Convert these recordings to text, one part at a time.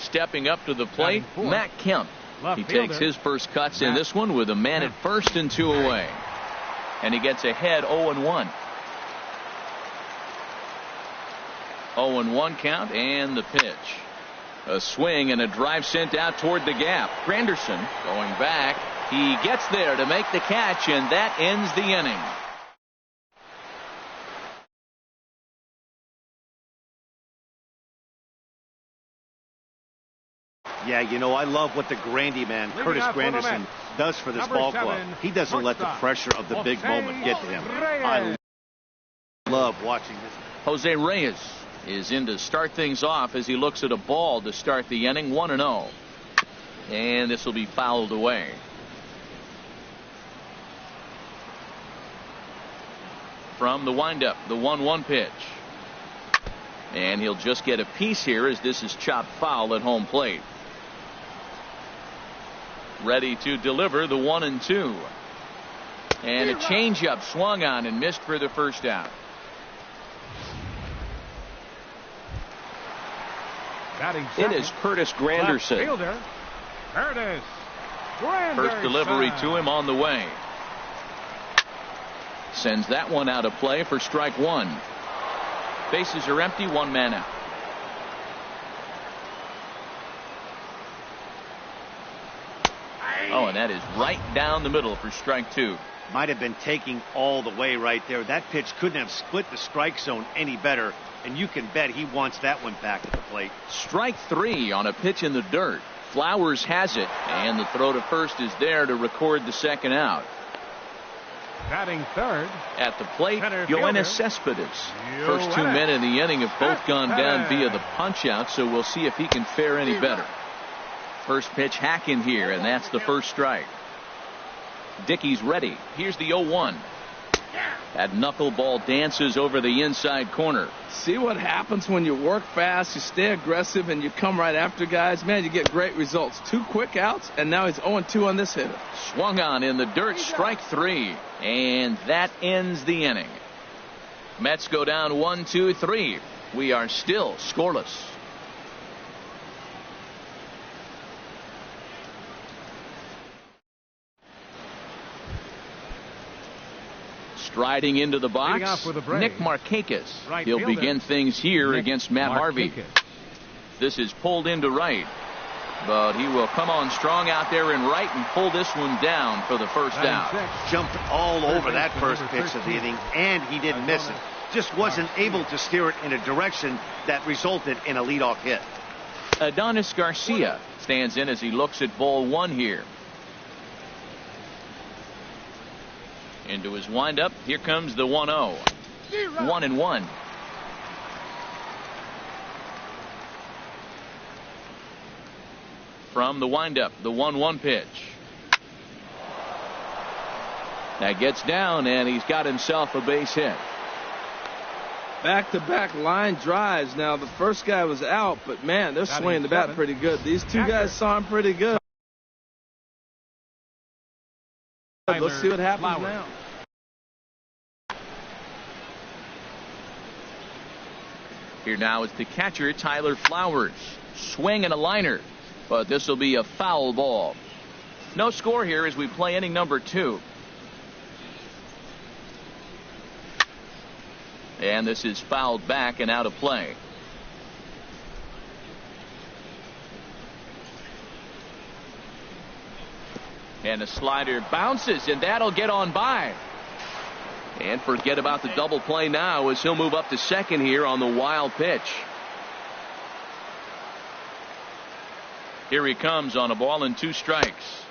Stepping up to the plate, Matt Kemp. He takes his first cuts in this one with a man at first and 2 away. And he gets ahead 0-1. 0-1 count, and the pitch. A swing and a drive sent out toward the gap. Granderson going back. He gets there to make the catch, and that ends the inning. Yeah, you know, I love what the Grandy man, Curtis Granderson, does for this ball club. He doesn't let the pressure of the big moment get to him. I love watching this. Jose Reyes is in to start things off as he looks at a ball to start the inning. 1-0. And this will be fouled away. From the windup, the 1-1 pitch. And he'll just get a piece here as this is chopped foul at home plate. Ready to deliver the 1-2. And a changeup swung on and missed for the first out. It is Curtis Granderson. First delivery to him on the way. Sends that one out of play for strike one. Bases are empty, 1 man out. Oh, and that is right down the middle for strike two. Might have been taking all the way right there. That pitch couldn't have split the strike zone any better, and you can bet he wants that one back at the plate. Strike three on a pitch in the dirt. Flowers has it, and the throw to first is there to record the second out. Batting third at the plate, Yoenis Cespedes. First 2 men in the inning have both gone down via the punch out, so we'll see if he can fare any better. First pitch hack in here, and that's the first strike. Dickey's ready. Here's the 0-1. That knuckleball dances over the inside corner. See what happens when you work fast, you stay aggressive, and you come right after guys. Man, you get great results. 2 quick outs, and now he's 0-2 on this hitter. Swung on in the dirt, strike three. And that ends the inning. Mets go down 1-2-3. We are still scoreless. Striding into the box, Nick Markakis. He'll begin things here against Matt Harvey. This is pulled into right, but he will come on strong out there in right and pull this one down for the first out. Jumped all over that first pitch of the inning, and he didn't miss it. Just wasn't able to steer it in a direction that resulted in a leadoff hit. Adonis Garcia stands in as he looks at ball one here. Into his windup. Here comes the 1-0. 1-1. From the windup, the 1-1 pitch. That gets down, and he's got himself a base hit. Back-to-back line drives. Now, the first guy was out, but man, they're swinging the bat pretty good. These two guys saw him pretty good. Let's see what happens now. Here now is the catcher, Tyler Flowers. Swing and a liner, but this will be a foul ball. No score here as we play inning number 2. And this is fouled back and out of play. And the slider bounces, and that'll get on by. And forget about the double play now as he'll move up to second here on the wild pitch. Here he comes on a ball and 2 strikes.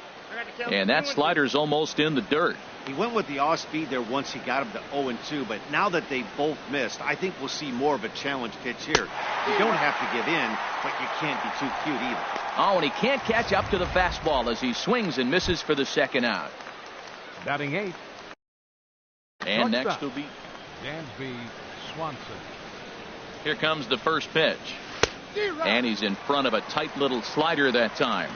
And that slider's almost in the dirt. He went with the off speed there once he got him to 0-2, but now that they both missed, I think we'll see more of a challenge pitch here. You don't have to give in, but you can't be too cute either. Oh, and he can't catch up to the fastball as he swings and misses for the second out. Batting 8th. And next will be Dansby Swanson. Here comes the first pitch. And he's in front of a tight little slider that time.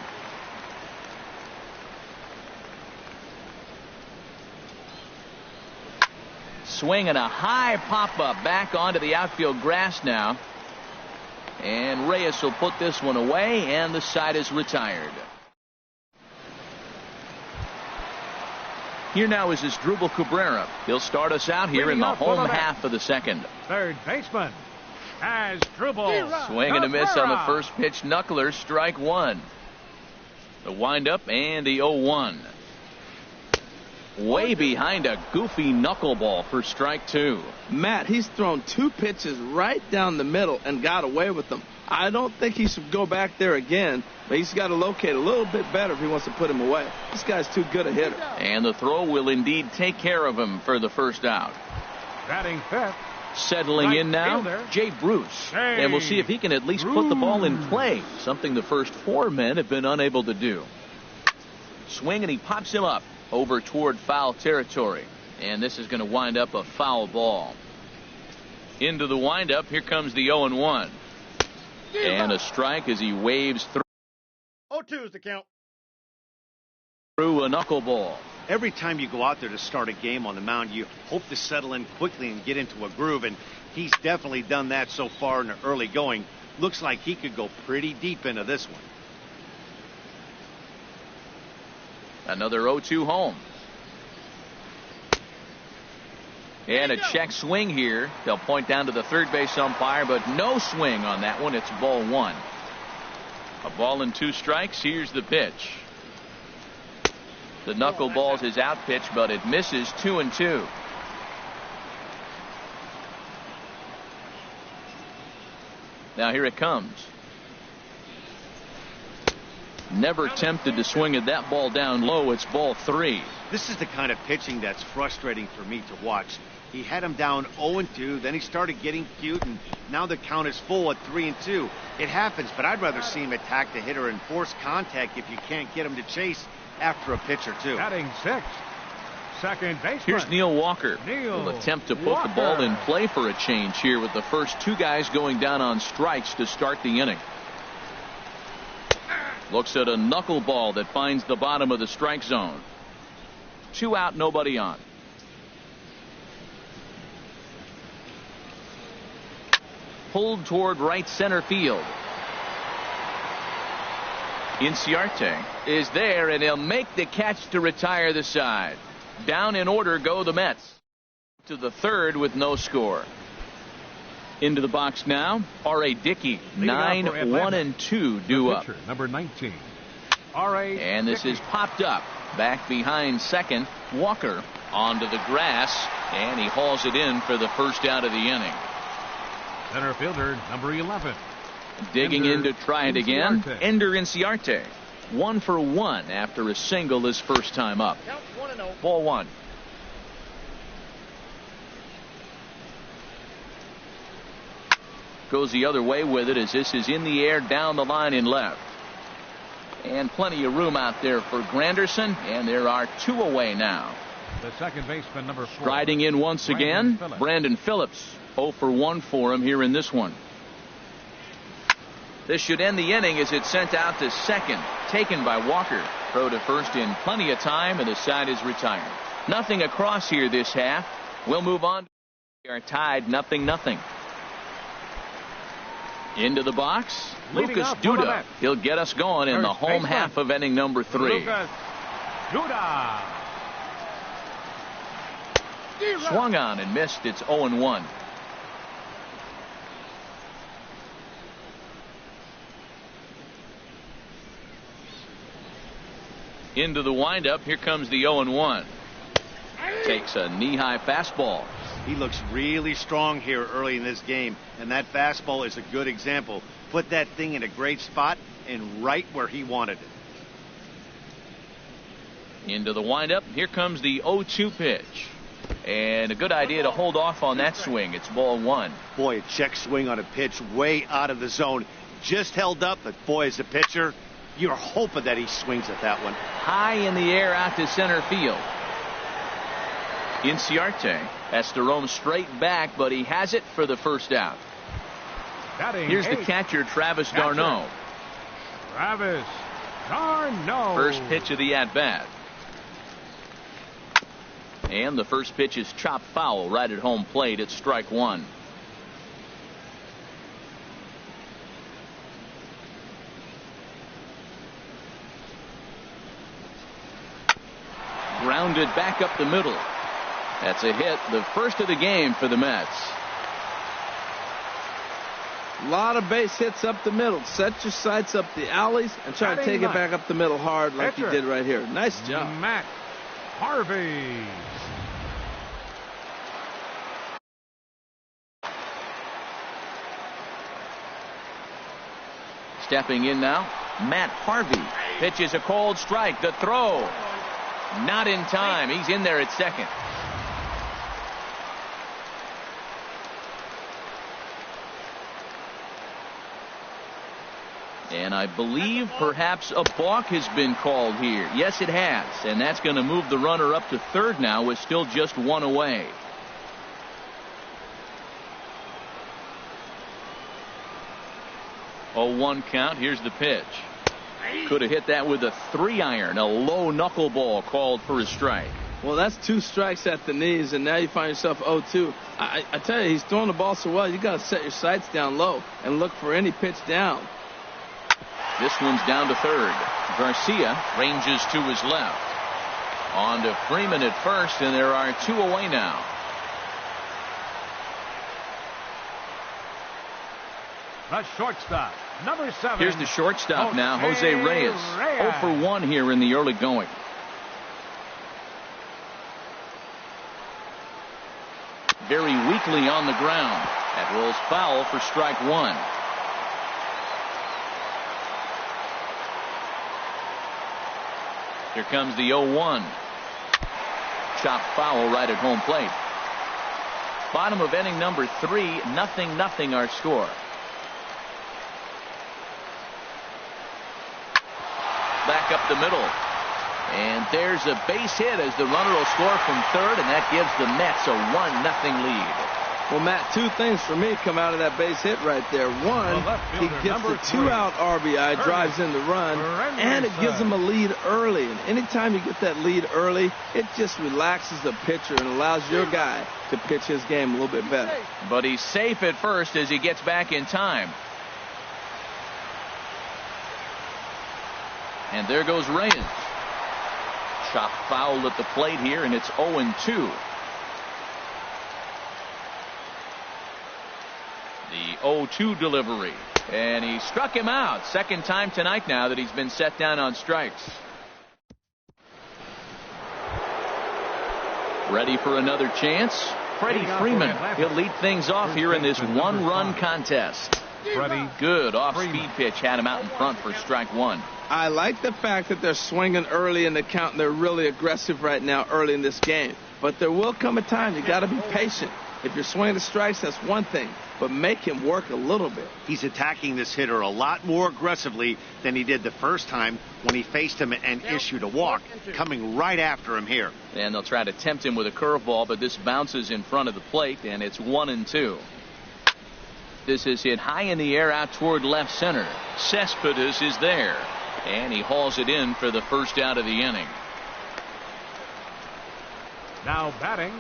Swing and a high pop-up back onto the outfield grass now. And Reyes will put this one away, and the side is retired. Here now is Asdrubal Cabrera. He'll start us out here in the home half of the second. Third baseman, Asdrubal. Swing and a miss on the first pitch. Knuckler, strike one. The windup and the 0-1. Way behind a goofy knuckleball for strike two. Matt, he's thrown 2 pitches right down the middle and got away with them. I don't think he should go back there again, but he's got to locate a little bit better if he wants to put him away. This guy's too good a hitter. And the throw will indeed take care of him for the first out. Batting fifth. Settling in now, Jay Bruce. And we'll see if he can at least put the ball in play, something the first 4 men have been unable to do. Swing, and he pops him up over toward foul territory. And this is going to wind up a foul ball. Into the windup, here comes the 0-1. And a strike as he waves through. 0-2 is the count. Through a knuckleball. Every time you go out there to start a game on the mound, you hope to settle in quickly and get into a groove, and he's definitely done that so far in the early going. Looks like he could go pretty deep into this one. Another 0-2 home. And a check swing here. They'll point down to the third base umpire, but no swing on that one. It's ball one. A ball and 2 strikes. Here's the pitch. The knuckleball's his out pitch, but it misses 2-2. Now here it comes. Never tempted to swing at that ball down low. It's ball 3. This is the kind of pitching that's frustrating for me to watch. He had him down 0-2, then he started getting cute, and now the count is full at 3-2. It happens, but I'd rather see him attack the hitter and force contact if you can't get him to chase after a pitch or two. Batting sixth, second baseman. Here's Neil Walker. Will attempt to put the ball in play for a change here with the first 2 guys going down on strikes to start the inning. Looks at a knuckleball that finds the bottom of the strike zone. 2 out, nobody on. Pulled toward right center field. Inciarte is there, and he'll make the catch to retire the side. Down in order go the Mets. To the third with no score. Into the box now, R.A. Dickey. 9-1-2 due up. Number 19. And this is popped up. Back behind second. Walker onto the grass, and he hauls it in for the first out of the inning. Center fielder, number 11. Digging in to try it again. Ender Inciarte. 1 for 1 after a single his first time up. Ball 1. Goes the other way with it as this is in the air down the line in left. And plenty of room out there for Granderson, and there are 2 away now. The second baseman, number 4. Striding in once again, Brandon Phillips. 0 for 1 for him here in this one. This should end the inning as it's sent out to second. Taken by Walker. Throw to first in plenty of time, and the side is retired. Nothing across here this half. We'll move on. We are tied 0-0. Into the box, Lucas Duda. He'll get us going in the home half of inning number 3. Lucas Duda. Swung on and missed. It's 0-1. Into the windup. Here comes the 0-1. Takes a knee-high fastball. He looks really strong here early in this game, and that fastball is a good example. Put that thing in a great spot and right where he wanted it. Into the windup. Here comes the 0-2 pitch. And a good idea to hold off on that swing. It's ball 1. Boy, a check swing on a pitch way out of the zone. Just held up, but boy, as a pitcher, you're hoping that he swings at that one. High in the air out to center field. Inciarte has to roam straight back, but he has it for the first out. Here's the catcher, Travis d'Arnaud. Travis d'Arnaud. First pitch of the at-bat. And the first pitch is chopped foul right at home plate. It's strike 1. grounded back up the middle. That's a hit, the first of the game for the Mets. A lot of base hits up the middle. Set your sights up the alleys and try to take it back up the middle hard like he did right here. Nice job. Matt Harvey. Stepping in now, Matt Harvey. Pitches a cold strike. The throw. Not in time. He's in there at second. And I believe perhaps a balk has been called here. Yes, it has. And that's going to move the runner up to third now with still just one away. Oh, 1 count. Here's the pitch. Could have hit that with a 3-iron. A low knuckleball called for a strike. Well, that's 2 strikes at the knees, and now you find yourself 0-2. I tell you, he's throwing the ball so well, you got to set your sights down low and look for any pitch down. This one's down to third. Garcia ranges to his left. On to Freeman at first, and there are 2 away now. The shortstop, number 7. Here's the shortstop now, Jose Reyes. 0 for 1 here in the early going. Very weakly on the ground. That rolls foul for strike 1. Here comes the 0-1. Chopped foul right at home plate. Bottom of inning number 3, 0-0 our score. Back up the middle. And there's a base hit as the runner will score from third, and that gives the Mets a 1-0 lead. Well, Matt, 2 things for me come out of that base hit right there. One, he gets the 2-out RBI, drives in the run, and it gives him a lead early. And anytime you get that lead early, it just relaxes the pitcher and allows your guy to pitch his game a little bit better. But he's safe at first as he gets back in time. And there goes Reyes. Chopped foul at the plate here, and it's 0-2. The 0-2 delivery. And he struck him out. Second time tonight now that he's been set down on strikes. Ready for another chance? Freddie Freeman. He'll lead things off here in this 1-run contest. Freddie. Good off-speed pitch had him out in front for strike 1. I like the fact that they're swinging early in the count, and they're really aggressive right now early in this game. But there will come a time you got to be patient. If you're swinging the strikes, that's one thing, but make him work a little bit. He's attacking this hitter a lot more aggressively than he did the first time when he faced him and issued a walk, coming right after him here. And they'll try to tempt him with a curveball, but this bounces in front of the plate, and it's 1-2. This is hit high in the air out toward left center. Cespedes is there, and he hauls it in for the first out of the inning. Now batting,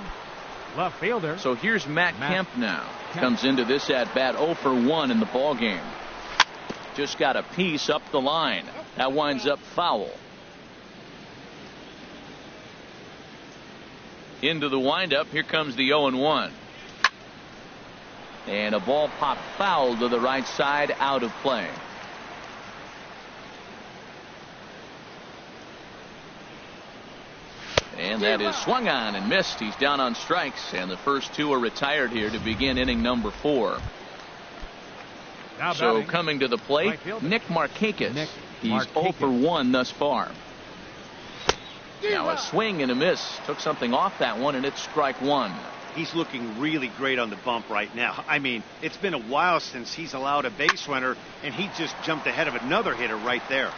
left fielder. So here's Matt Kemp now. Comes into this at bat 0 for 1 in the ball game. Just got a piece up the line. That winds up foul. Into the windup. Here comes the 0-1. And a ball popped foul to the right side, out of play. And that is swung on and missed. He's down on strikes, and the first 2 are retired here to begin inning number 4. So coming to the plate, Nick Markakis. He's 0 for 1 thus far. Now a swing and a miss. Took something off that one, and it's strike 1. He's looking really great on the bump right now. I mean, it's been a while since he's allowed a base runner, and he just jumped ahead of another hitter right there.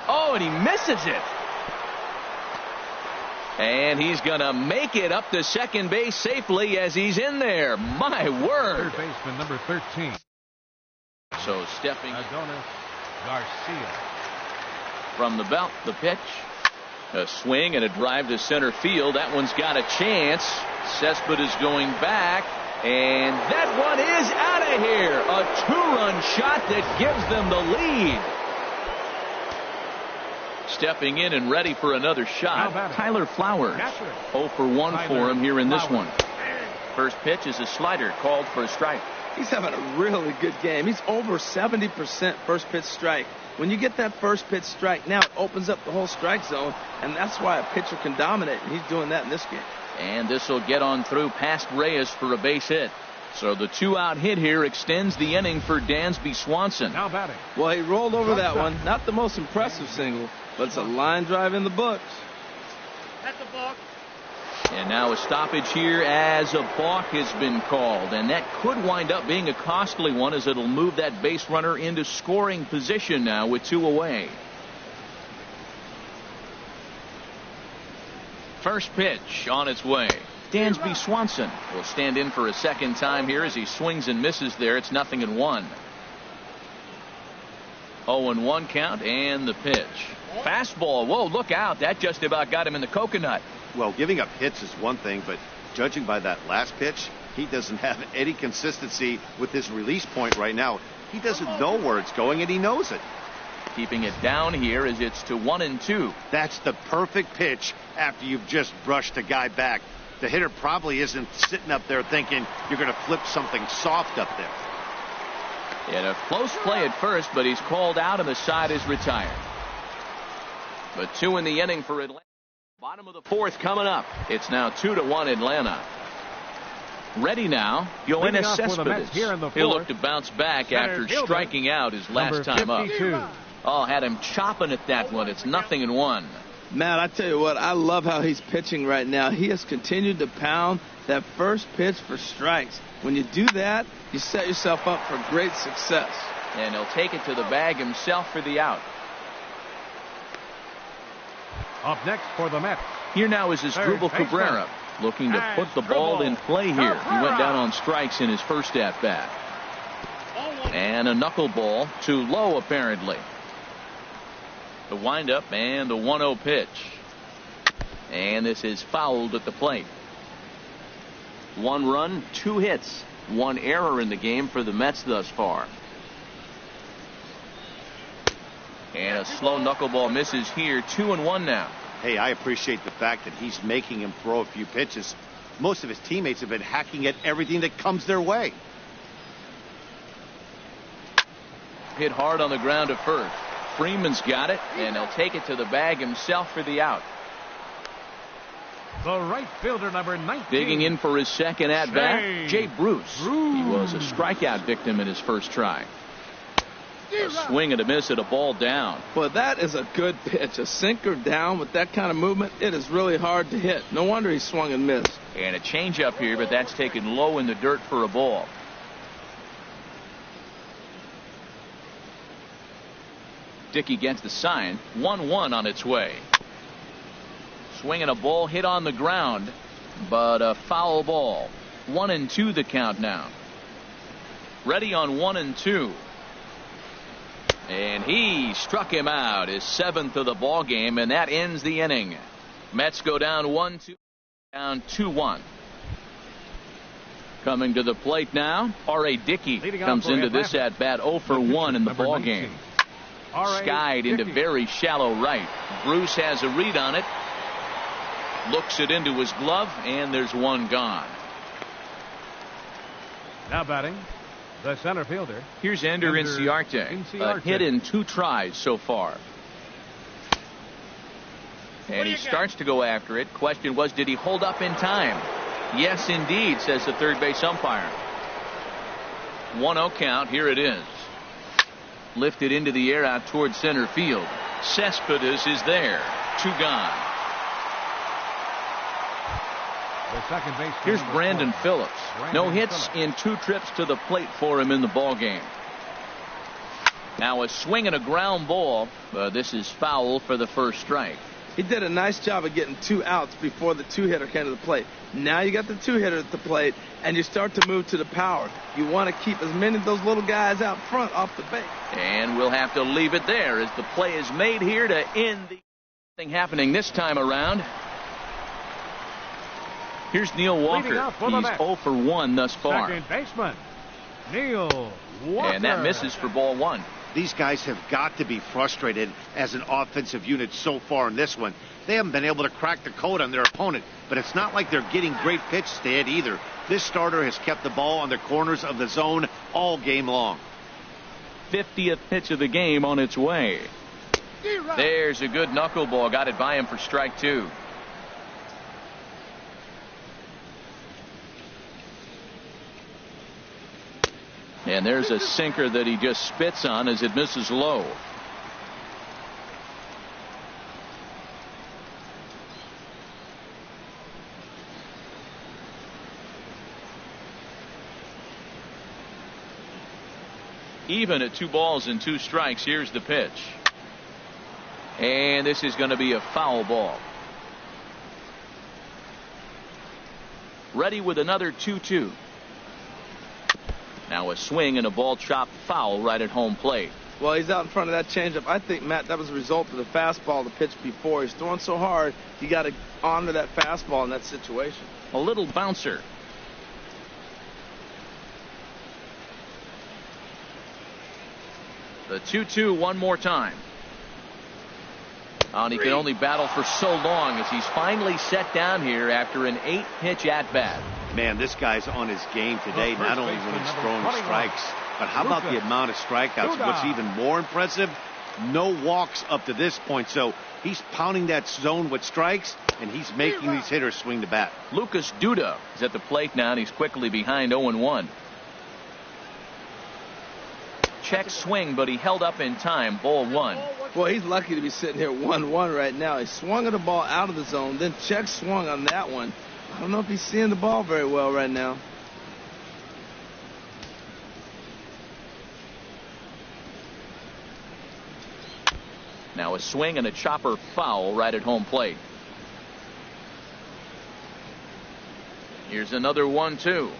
Oh, and he misses it. And he's going to make it up to second base safely as he's in there. My word. Third baseman number 13. So stepping Adonis Garcia. From the belt, the pitch. A swing and a drive to center field. That one's got a chance. Cespedes going back. And that one is out of here. A 2-run shot that gives them the lead. stepping in and ready for another shot. Tyler Flowers. 0 for 1 for him here in this one. First pitch is a slider called for a strike. He's having a really good game. He's over 70% first pitch strike. When you get that first pitch strike, now it opens up the whole strike zone, and that's why a pitcher can dominate, and he's doing that in this game. And this will get on through past Reyes for a base hit. So the 2-out hit here extends the inning for Dansby Swanson. Now batting. Well, he rolled over that one. Not the most impressive single, but it's a line drive in the books. That's a balk. And now a stoppage here as a balk has been called. And that could wind up being a costly one, as it'll move that base runner into scoring position now with 2 away. First pitch on its way. Dansby Swanson will stand in for a second time here as he swings and misses there. It's 0-1. 0-1 count and the pitch. Fastball. Whoa, look out. That just about got him in the coconut. Well, giving up hits is one thing, but judging by that last pitch, he doesn't have any consistency with his release point right now. He doesn't know where it's going, and he knows it. Keeping it down here as it's to 1-2. That's the perfect pitch after you've just brushed a guy back. The hitter probably isn't sitting up there thinking you're going to flip something soft up there. And a close play at first, but he's called out and the side is retired. But 2 in the inning for Atlanta. Bottom of the 4th coming up. It's now 2-1 Atlanta. Ready now, Yoenis Cespedes. He'll look to bounce back after striking out his last time up. Oh, had him chopping at that one. It's 0-1. Matt, I tell you what, I love how he's pitching right now. He has continued to pound that first pitch for strikes. When you do that, you set yourself up for great success. And he'll take it to the bag himself for the out. Up next for the Mets. Here now is Asdrubal Cabrera, looking to put the ball in play here. He went down on strikes in his first at-bat. And a knuckleball too low, apparently. The windup and the 1-0 pitch. And this is fouled at the plate. 1 run, 2 hits, 1 error in the game for the Mets thus far. And a slow knuckleball misses here. 2-1 now. Hey, I appreciate the fact that he's making him throw a few pitches. Most of his teammates have been hacking at everything that comes their way. Hit hard on the ground at first. Freeman's got it, and he'll take it to the bag himself for the out. The right fielder, number 19. Digging in for his second at-bat, Jay Bruce. He was a strikeout victim in his first try. A swing and a miss at a ball down. Well, that is a good pitch. A sinker down with that kind of movement, it is really hard to hit. No wonder he swung and missed. And a changeup here, but that's taken low in the dirt for a ball. Dickey gets the sign. 1-1 on its way. Swinging a ball hit on the ground, but a foul ball. 1-2 the count now. Ready on 1-2. And he struck him out, his 7th of the ball game, and that ends the inning. Mets go down 1-2, down 2-1. Coming to the plate now, R.A. Dickey comes into this at bat 0 for 1 in the ball game. Skied into very shallow right. Bruce has a read on it. Looks it into his glove, and there's one gone. Now batting, the center fielder. Here's Ender Inciarte. A hit in 2 tries so far. And he starts to go after it. Question was, did he hold up in time? Yes, indeed, says the third base umpire. 1-0 count. Here it is. Lifted into the air out towards center field. Cespedes is there. 2 gone. The second base. Here's Brandon Phillips. No hits in 2 trips to the plate for him in the ball game. Now a swing and a ground ball. This is foul for the first strike. He did a nice job of getting 2 outs before the 2-hitter came to the plate. Now you got the 2-hitter at the plate, and you start to move to the power. You want to keep as many of those little guys out front off the base. And we'll have to leave it there as the play is made here to end the thing happening this time around. Here's Neil Walker. He's 0 for 1 thus far. Second baseman, Neil Walker. And that misses for ball 1. These guys have got to be frustrated as an offensive unit so far in this one. They haven't been able to crack the code on their opponent, but it's not like they're getting great pitches to hit either. This starter has kept the ball on the corners of the zone all game long. 50th pitch of the game on its way. There's a good knuckleball. Got it by him for strike 2. And there's a sinker that he just spits on as it misses low. Even at 2 balls and 2 strikes. Here's the pitch. And this is going to be a foul ball. Ready with another 2-2. Now a swing and a ball chopped foul right at home plate. Well, he's out in front of that changeup. I think, Matt, that was a result of the fastball the pitch before. He's throwing so hard, you got to honor that fastball in that situation. A little bouncer. The 2-2 one more time. And he can only battle for so long as he's finally set down here after an 8-pitch at-bat. Man, this guy's on his game today, not only when he's throwing strikes, but how about the amount of strikeouts? What's even more impressive, no walks up to this point. So he's pounding that zone with strikes, and he's making these hitters swing the bat. Lucas Duda is at the plate now, and he's quickly behind 0-1. Check swing, but he held up in time. Ball 1. Boy, he's lucky to be sitting here 1-1 right now. He swung at the ball out of the zone, then check swung on that one. I don't know if he's seeing the ball very well right now. Now a swing and a chopper foul right at home plate. Here's another 1-2.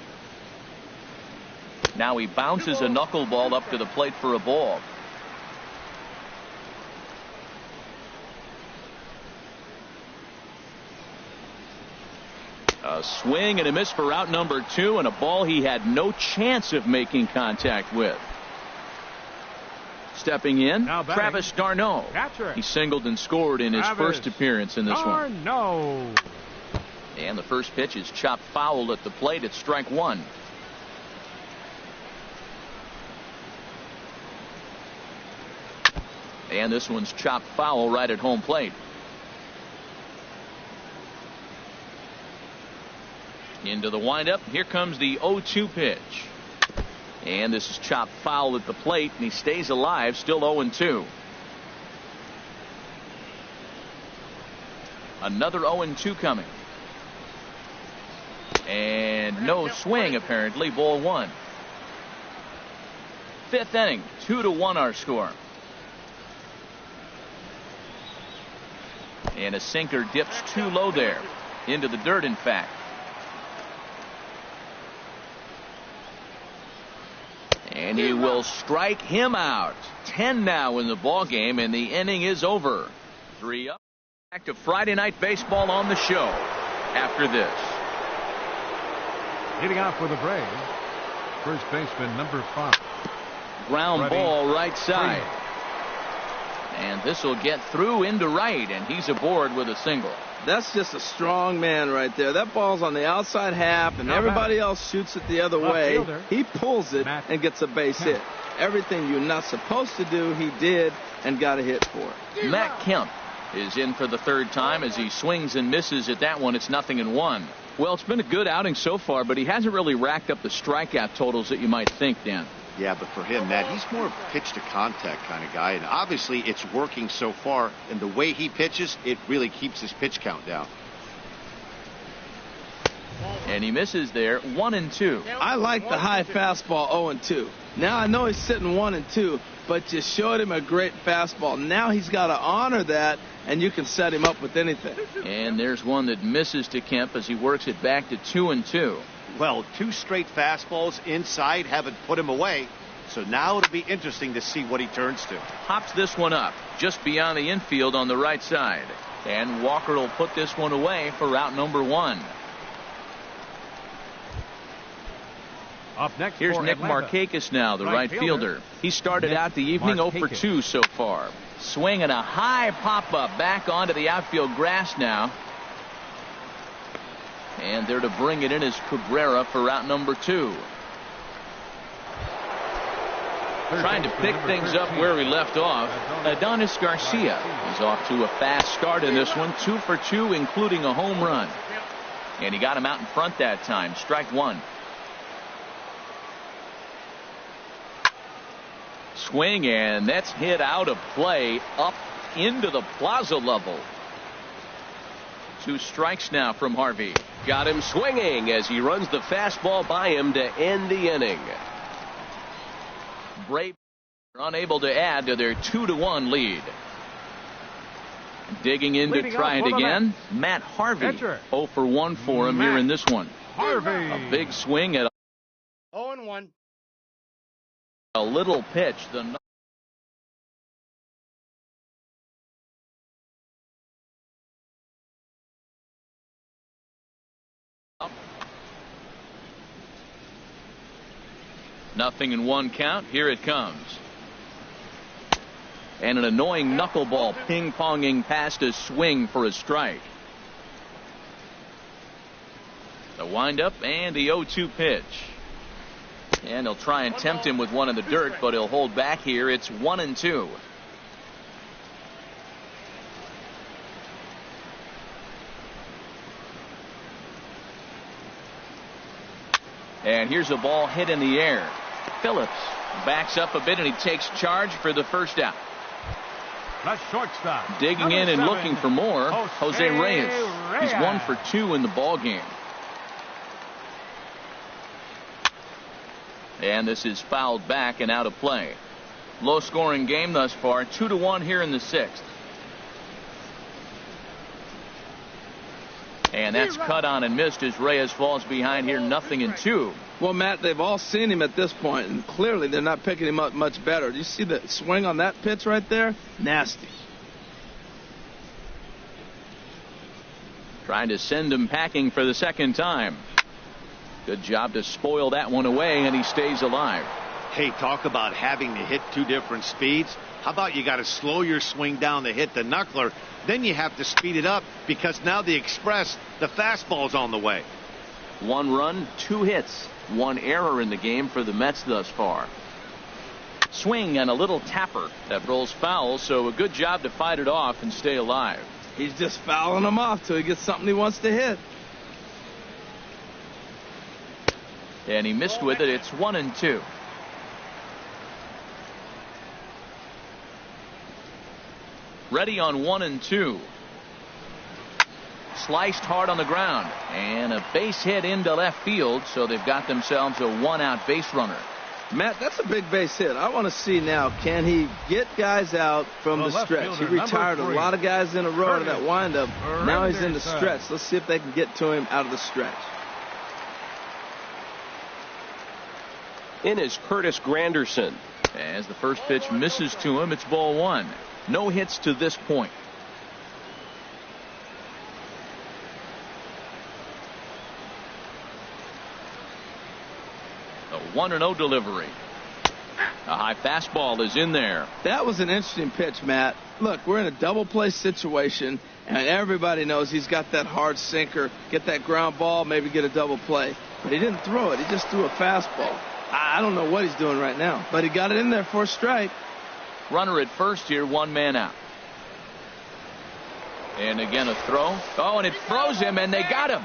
Now he bounces a knuckleball up to the plate for a ball. A swing and a miss for out number 2, and a ball he had no chance of making contact with. Stepping in, Travis d'Arnaud. He singled and scored in his first appearance in this one. And the first pitch is chopped foul at the plate at strike 1. And this one's chopped foul right at home plate. Into the windup. Here comes the 0-2 pitch. And this is chopped foul at the plate, and he stays alive, still 0-2. Another 0-2 coming. And no swing, apparently. Ball 1. 5th inning. 2-1 our score. And a sinker dips too low there. Into the dirt, in fact. And he will strike him out. 10 now in the ball game, and the inning is over. 3 up. Back to Friday Night Baseball on the show after this. Hitting out for the Braves, first baseman number 5. Ground ball right side. And this will get through into right, and he's aboard with a single. That's just a strong man right there. That ball's on the outside half, and everybody else shoots it the other way. He pulls it and gets a base hit. Everything you're not supposed to do, he did and got a hit for it. Matt Kemp is in for the 3rd time as he swings and misses at that one. It's 0-1. Well, it's been a good outing so far, but he hasn't really racked up the strikeout totals that you might think, Dan. Yeah, but for him, Matt, he's more of a pitch to contact kind of guy, and obviously it's working so far, and the way he pitches, it really keeps his pitch count down. And he misses there. 1-2. I like the high fastball 0-2. Now I know he's sitting 1-2, but you showed him a great fastball. Now he's got to honor that, and you can set him up with anything. And there's one that misses to Kemp as he works it back to 2-2. Well, 2 straight fastballs inside haven't put him away. So now it'll be interesting to see what he turns to. Hops this one up just beyond the infield on the right side. And Walker will put this one away for out number 1. Up next, here's for Nick Atlanta, Markakis now, the right fielder. He started Nick out the evening 0 for Markakis. 2 so far. Swinging a high pop-up back onto the outfield grass now. And there to bring it in is Cabrera for out number 2. Trying to pick things up where he left off, Adonis Garcia is off to a fast start in this one. 2 for 2, including a home run. And he got him out in front that time. Strike 1. Swing, and that's hit out of play up into the plaza level. 2 strikes now from Harvey. Got him swinging as he runs the fastball by him to end the inning. Braves are unable to add to their 2-1 lead. Digging in to try it again, Matt Harvey. 0 for 1 for him here in this one. Harvey. A big swing at 0-1. a little pitch. Nothing in 1 count. Here it comes. And an annoying knuckleball ping-ponging past a swing for a strike. The windup and the 0-2 pitch. And he'll try and tempt him with one in the dirt, but he'll hold back here. It's 1-2. And here's a ball hit in the air. Phillips backs up a bit and he takes charge for the first out. The shortstop. Digging in and 7, looking for more, Jose Reyes. He's 1 for 2 in the ball game. And this is fouled back and out of play. Low scoring game thus far. 2-1 here in the 6th. And that's cut on and missed as Reyes falls behind here. 0-2. Well, Matt, they've all seen him at this point, and clearly they're not picking him up much better. Do you see the swing on that pitch right there? Nasty. Trying to send him packing for the second time. Good job to spoil that one away, and he stays alive. Hey, talk about having to hit 2 different speeds. How about you got to slow your swing down to hit the knuckler, then you have to speed it up because now the express, the fastball's on the way. 1 run, 2 hits, 1 error in the game for the Mets thus far. Swing and a little tapper that rolls foul, so a good job to fight it off and stay alive. He's just fouling him off till he gets something he wants to hit. And he missed with it. It's 1-2. Ready on 1-2. Sliced hard on the ground. And a base hit into left field, so they've got themselves a 1-out base runner. Matt, that's a big base hit. I want to see now, can he get guys out from the stretch? He retired a lot of guys in a row to that windup. Now he's in the stretch. Let's see if they can get to him out of the stretch. In is Curtis Granderson. As the first pitch misses to him, it's ball 1. No hits to this point. A 1-0 delivery. A high fastball is in there. That was an interesting pitch, Matt. Look, we're in a double play situation, and everybody knows he's got that hard sinker. Get that ground ball, maybe get a double play. But he didn't throw it. He just threw a fastball. I don't know what he's doing right now, but he got it in there for a strike. Runner at first here, 1 man out. And again a throw. Oh, and it froze him, and they got him.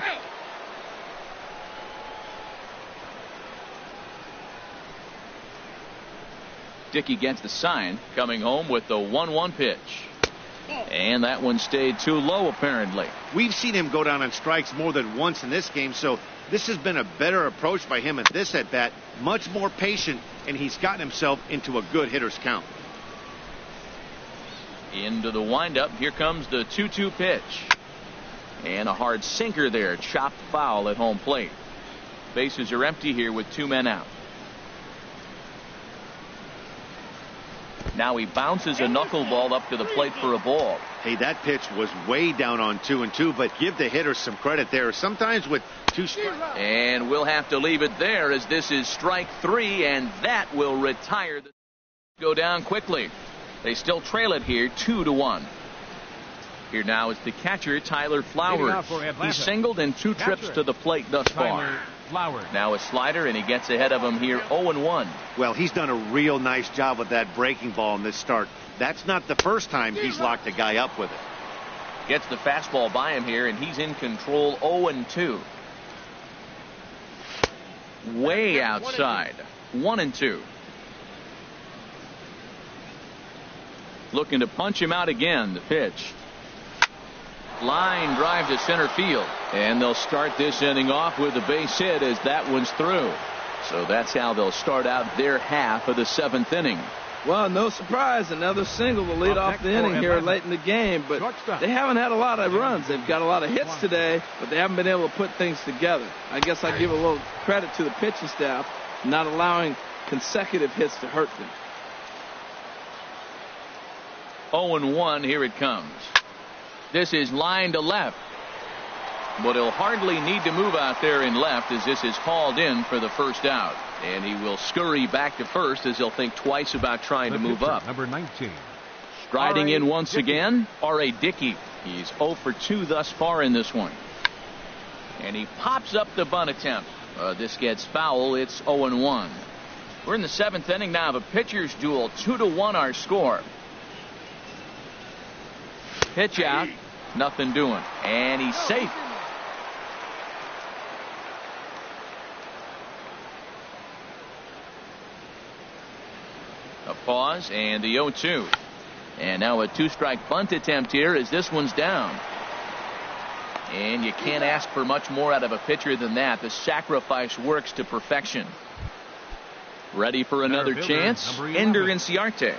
Dickey gets the sign, coming home with the 1-1 pitch. And that one stayed too low, apparently. We've seen him go down on strikes more than once in this game, so this has been a better approach by him at this at-bat. Much more patient, and he's gotten himself into a good hitter's count. Into the windup. Here comes the 2-2 pitch. And a hard sinker there. Chopped foul at home plate. Bases are empty here with 2 men out. Now he bounces a knuckleball up to the plate for a ball. Hey, that pitch was way down on 2-2, but give the hitter some credit there. Sometimes with 2 strikes. And we'll have to leave it there as this is strike 3, and that will retire the go down quickly. They still trail it here 2-1. Here now is the catcher, Tyler Flowers. He's singled in 2 trips to the plate thus far. Now a slider, and he gets ahead of him here 0-1. Well, he's done a real nice job with that breaking ball in this start. That's not the first time he's locked a guy up with it. Gets the fastball by him here, and he's in control 0-2. Way outside. 1-2. Looking to punch him out again. The pitch. Line drive to center field. And they'll start this inning off with a base hit as that one's through. So that's how they'll start out their half of the 7th inning. Well, no surprise, another single to lead off the inning here late in the game, but they haven't had a lot of runs. They've got a lot of hits today, but they haven't been able to put things together. I guess I give a little credit to the pitching staff, not allowing consecutive hits to hurt them. 0-1, here it comes. This is line to left. But he'll hardly need to move out there in left as this is hauled in for the first out. And he will scurry back to first as he'll think twice about trying to move up. Number 19. Striding in once again, R.A. Dickey. He's 0 for 2 thus far in this one. And he pops up the bunt attempt. This gets foul. It's 0-1. We're in the 7th inning now of a pitcher's duel. 2-1 our score. Pitch out. Nothing doing. And he's safe. A pause and the 0-2. And now a 2-strike bunt attempt here as this one's down. And you can't ask for much more out of a pitcher than that. The sacrifice works to perfection. Ready for another chance. Ender Inciarte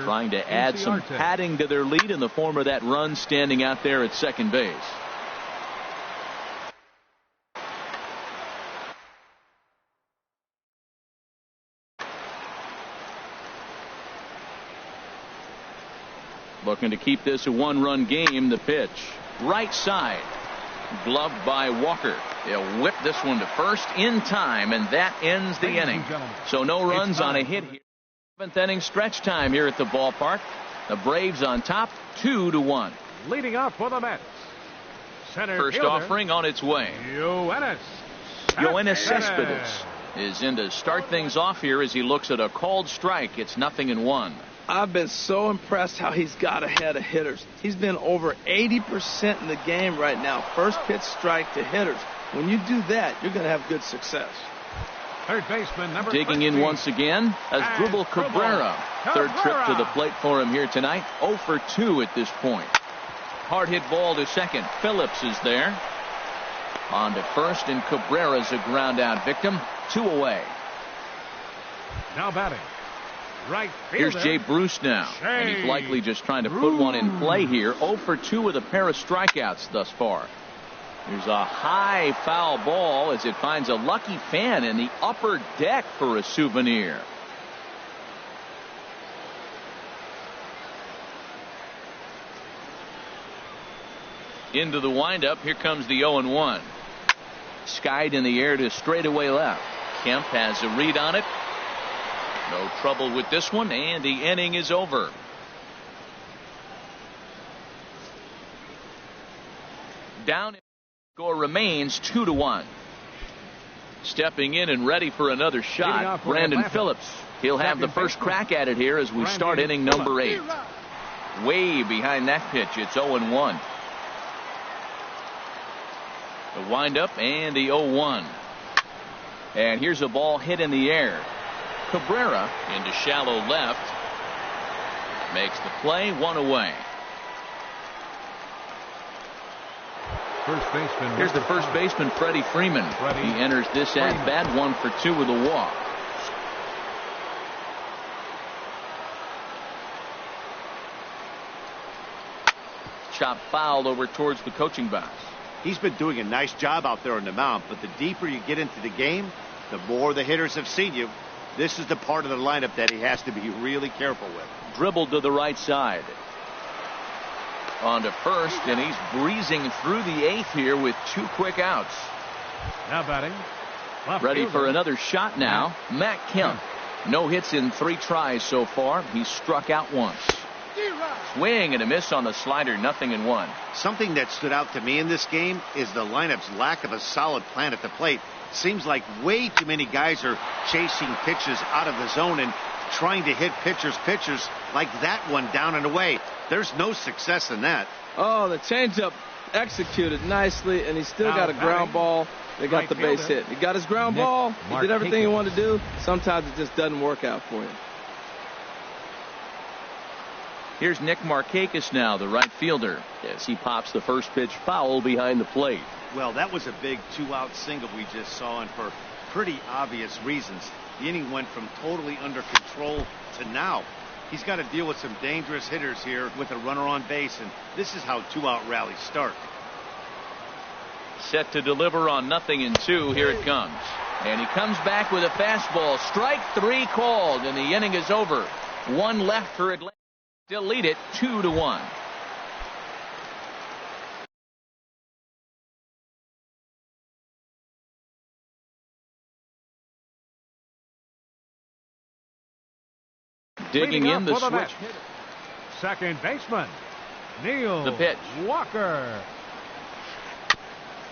trying to add some padding to their lead in the form of that run standing out there at second base. Looking to keep this a 1-run game. The pitch. Right side. Gloved by Walker. They'll whip this one to first in time, and that ends the inning. So no runs on a hit here. 7th inning stretch time here at the ballpark. The Braves on top 2-1. Leading off for the Mets. First offering on its way. Yoenis Cespedes is in to start things off here as he looks at a called strike. It's 0-1. I've been so impressed how he's got ahead of hitters. He's been over 80% in the game right now. First pitch strike to hitters. When you do that, you're going to have good success. Third baseman number digging 13. In once again as Dribble Cabrera. Third trip to the plate for him here tonight. 0 for 2 at this point. Hard hit ball to second. Phillips is there. On to first, and Cabrera's a ground out victim. 2 away. Now batting. Right fielder. Here's Jay Bruce now. And he's likely just trying to put one in play here. 0 for 2 with a pair of strikeouts thus far. There's a high foul ball as it finds a lucky fan in the upper deck for a souvenir. Into the windup. Here comes the 0-1. Skied in the air to straightaway left. Kemp has a read on it. No trouble with this one, and the inning is over. Down. Score remains 2-1. Stepping in and ready for another shot, Brandon Phillips. He'll have the first crack at it here as we start inning number 8. Way behind that pitch. It's 0-1. The windup and the 0-1. And here's a ball hit in the air. Cabrera into shallow left. Makes the play. 1 away. First baseman. Here's the first baseman, Freddie Freeman. He enters this at bat 1 for 2 with a walk. Chop fouled over towards the coaching box. He's been doing a nice job out there on the mound, but the deeper you get into the game, the more the hitters have seen you. This is the part of the lineup that he has to be really careful with. Dribbled to the right side. On to first, and he's breezing through the 8th here with 2 quick outs. Now batting. Ready for another shot now. Matt Kemp. No hits in 3 tries so far. He's struck out once. Swing and a miss on the slider, 0-1. Something that stood out to me in this game is the lineup's lack of a solid plan at the plate. Seems like way too many guys are chasing pitches out of the zone and trying to hit pitchers like that one down and away. There's no success in that. Oh, the changeup executed nicely, and he still got a ground ball. They got the base hit. He got his ground ball. He did everything he wanted to do. Sometimes it just doesn't work out for him. Here's Nick Markakis now, the right fielder, as he pops the first pitch foul behind the plate. Well, that was a big 2-out single we just saw, and for pretty obvious reasons. The inning went from totally under control to now. He's got to deal with some dangerous hitters here with a runner on base, and this is how 2-out rallies start. Set to deliver on 0-2. Here it comes. And he comes back with a fastball. Strike 3 called, and the inning is over. 1 left for Atlanta. Still lead it 2-1. Digging in the switch. Second baseman, Neil The pitch. Walker.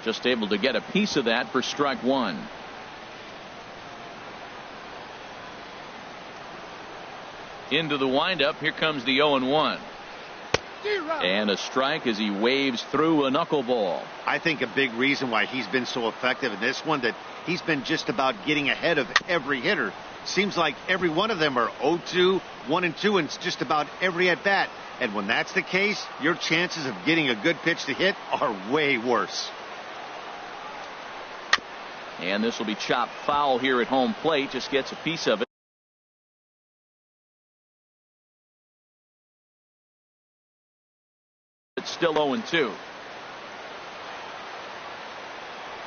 Just able to get a piece of that for strike 1. Into the windup. Here comes the 0-1. And a strike as he waves through a knuckleball. I think a big reason why he's been so effective in this one, that he's been just about getting ahead of every hitter. Seems like every one of them are 0-2, 1-2, and it's just about every at bat. And when that's the case, your chances of getting a good pitch to hit are way worse. And this will be chopped foul here at home plate. Just gets a piece of it. It's still 0-2.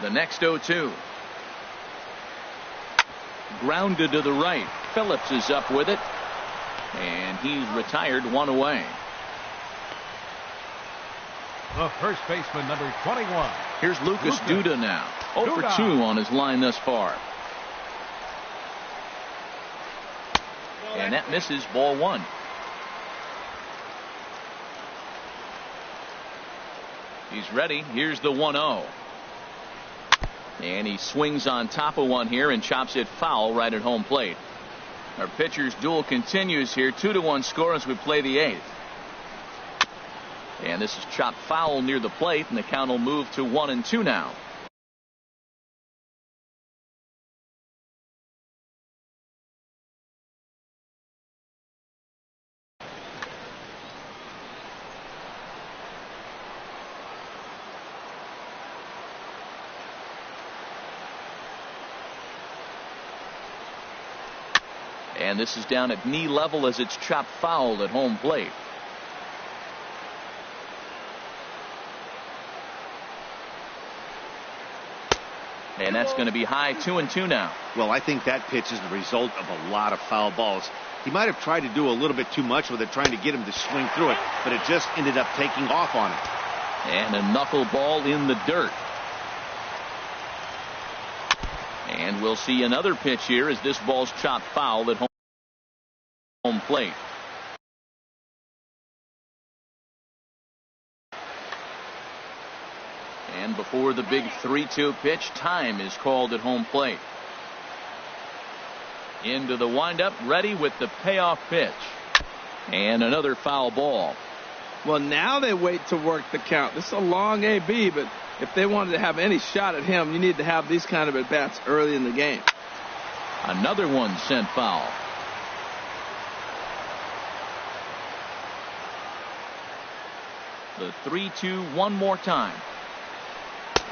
The next 0-2. Grounded to the right. Phillips is up with it. And he's retired, 1 away. The first baseman, number 21. Here's Lucas Duda now. 0 for 2 on his line thus far. And that misses, ball 1. He's ready. Here's the 1-0. And he swings on top of one here and chops it foul right at home plate. Our pitcher's duel continues here. 2-1 score as we play the 8th. And this is chopped foul near the plate, and the count will move to 1-2 now. And this is down at knee level as it's chopped foul at home plate. And that's going to be high, 2-2 now. Well, I think that pitch is the result of a lot of foul balls. He might have tried to do a little bit too much with it, trying to get him to swing through it, but it just ended up taking off on him. And a knuckleball in the dirt. And we'll see another pitch here as this ball's chopped foul at home plate. And before the big 3-2 pitch, time is called at home plate. Into the windup, ready with the payoff pitch. And another foul ball. Well, now they wait to work the count. This is a long AB, but if they wanted to have any shot at him, you need to have these kind of at-bats early in the game. Another one sent foul. The 3-2 one more time.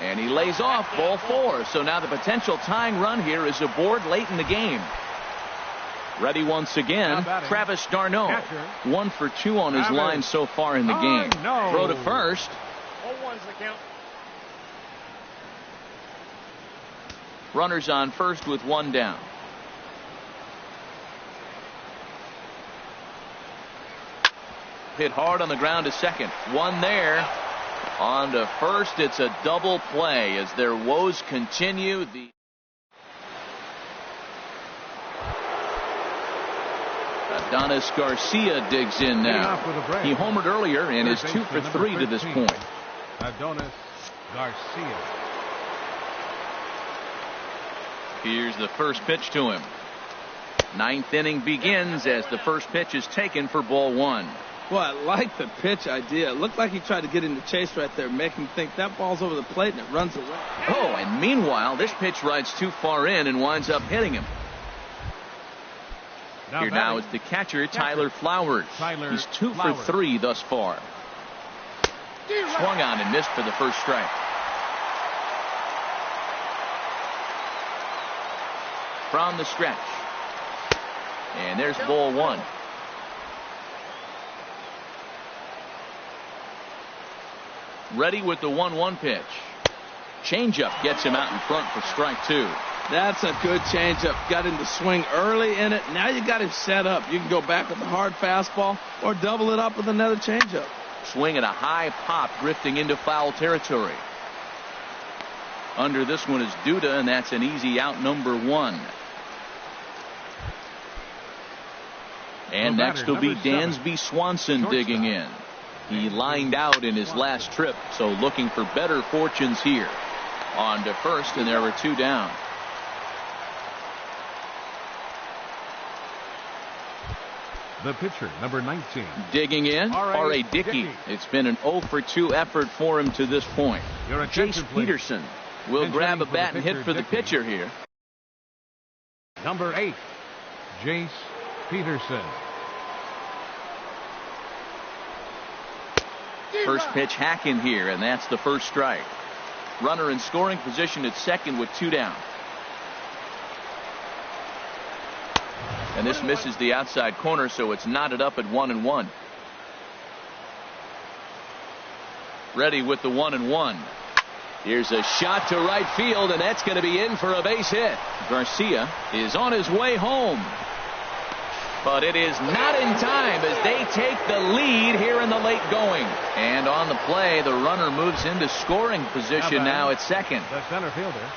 And he lays off, ball 4. So now the potential tying run here is aboard late in the game. Ready once again, Travis d'Arnaud. 1 for 2 on his line so far in the game. Throw to first. 0-1's the count. Runners on first with 1 down. hit hard on the ground to second. One there. On to first. It's a double play as their woes continue. Adonis Garcia digs in now. He homered earlier and is 2 for 3 to this point. Adonis Garcia. Here's the first pitch to him. Ninth inning begins as the first pitch is taken for ball 1. Well, I like the pitch idea. It looked like he tried to get in the chase right there, make him think that ball's over the plate and it runs away. Oh, and meanwhile, this pitch rides too far in and winds up hitting him. Here now is the catcher, Tyler Flowers. He's 2 for 3 thus far. Swung on and missed for the first strike. From the stretch. And there's ball 1. Ready with the 1-1 pitch. Changeup gets him out in front for strike 2. That's a good changeup. Got him to swing early in it. Now you got him set up. You can go back with a hard fastball or double it up with another changeup. Swing at a high pop, drifting into foul territory. Under this one is Duda, and that's an easy out, number 1. And next will be Dansby Swanson digging in. He lined out in his last trip, so looking for better fortunes here. On to first, and there were 2 down. The pitcher, number 19. Digging in, R.A. Dickey. It's been an 0 for 2 effort for him to this point. Jace Peterson will grab a bat and hit for the pitcher here. Number 8, Jace Peterson. First pitch hack in here, and that's the first strike. Runner in scoring position at second with 2 down. And this misses the outside corner, so it's knotted up at 1-1. Ready with the 1-1. Here's a shot to right field, and that's going to be in for a base hit. Garcia is on his way home. But it is not in time as they take the lead here in the late going. And on the play, the runner moves into scoring position now at second. The center fielder,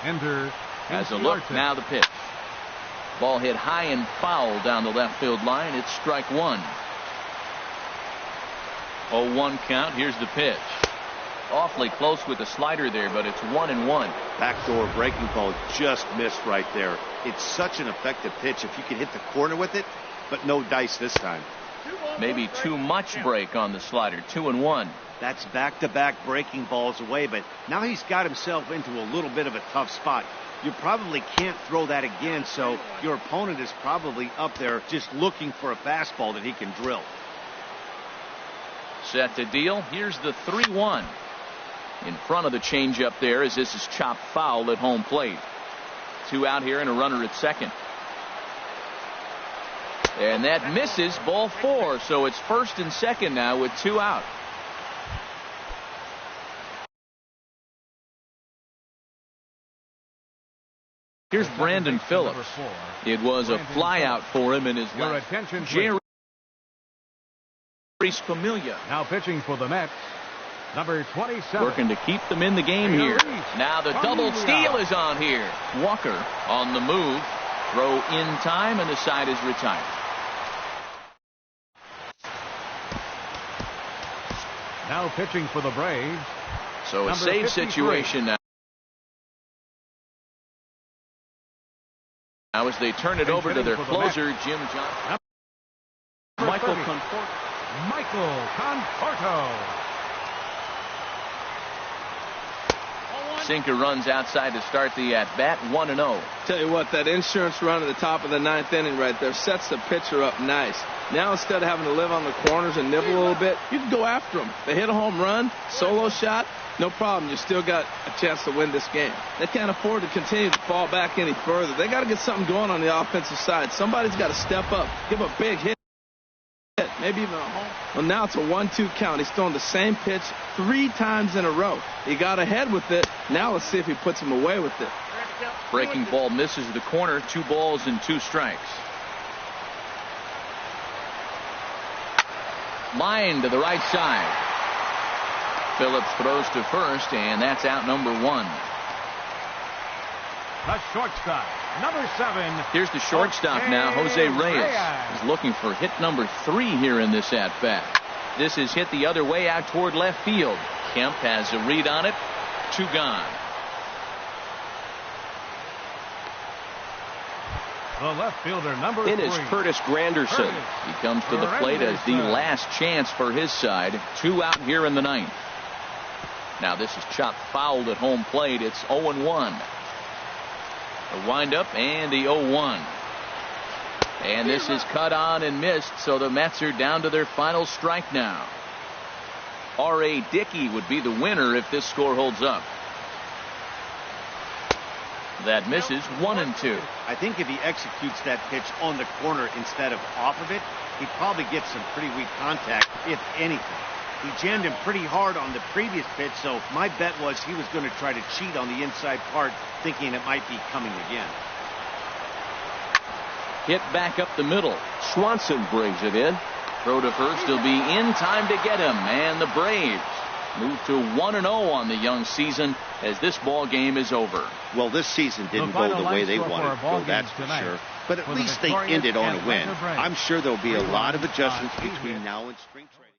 Ender. Has a look, now the pitch. Ball hit high and foul down the left field line. It's strike 1. 0-1 count. Here's the pitch. Awfully close with the slider there, but it's 1-1. Backdoor breaking ball just missed right there. It's such an effective pitch if you can hit the corner with it, but no dice this time. Maybe too much break on the slider. 2-1. That's back-to-back breaking balls away, but now he's got himself into a little bit of a tough spot. You probably can't throw that again, so your opponent is probably up there just looking for a fastball that he can drill. Set to deal. Here's the 3-1. In front of the changeup there as this is chopped foul at home plate. 2 out here and a runner at second. And that misses, ball 4. So it's first and second now with 2 out. Here's Brandon Phillips. It was a flyout for him in his left. Jerry Familia. Now pitching for the Mets, number 27. Working to keep them in the game here. Now the double steal is on here. Walker on the move. Throw in time, and the side is retired. Now pitching for the Braves. So a save situation now. Now as they turn it over to their closer, Jim Johnson. Michael Conforto. Sinker runs outside to start the at-bat, 1-0. Tell you what, that insurance run at the top of the 9th inning right there sets the pitcher up nice. Now instead of having to live on the corners and nibble a little bit, you can go after them. They hit a home run, solo shot, no problem. You still got a chance to win this game. They can't afford to continue to fall back any further. They got to get something going on the offensive side. Somebody's got to step up, give a big hit. Maybe even a home. Well, now it's a 1-2 count. He's thrown the same pitch 3 times in a row. He got ahead with it. Now let's see if he puts him away with it. Breaking ball misses the corner. 2 balls and 2 strikes. Line to the right side. Phillips throws to first, and that's out number 1. The shortstop, number 7. Here's the shortstop now, Jose Reyes. He's looking for hit number 3 here in this at-bat. This is hit the other way out toward left field. Kemp has a read on it. 2 gone. The left fielder, number 3. In is Curtis Granderson. He comes to the plate as the last chance for his side. 2 out here in the 9th. Now this is chopped fouled at home plate. It's 0-1. The windup and the 0-1. And this is cut on and missed, so the Mets are down to their final strike now. R.A. Dickey would be the winner if this score holds up. That misses 1-2. I think if he executes that pitch on the corner instead of off of it, he'd probably get some pretty weak contact, if anything. He jammed him pretty hard on the previous pitch, so my bet was he was going to try to cheat on the inside part, thinking it might be coming again. Hit back up the middle. Swanson brings it in. Throw to first. He'll be in time to get him. And the Braves move to 1-0 on the young season as this ball game is over. Well, this season didn't go the way they wanted to go, that's for sure. But at least they ended on a win. I'm sure there'll be a lot of adjustments between now and spring training.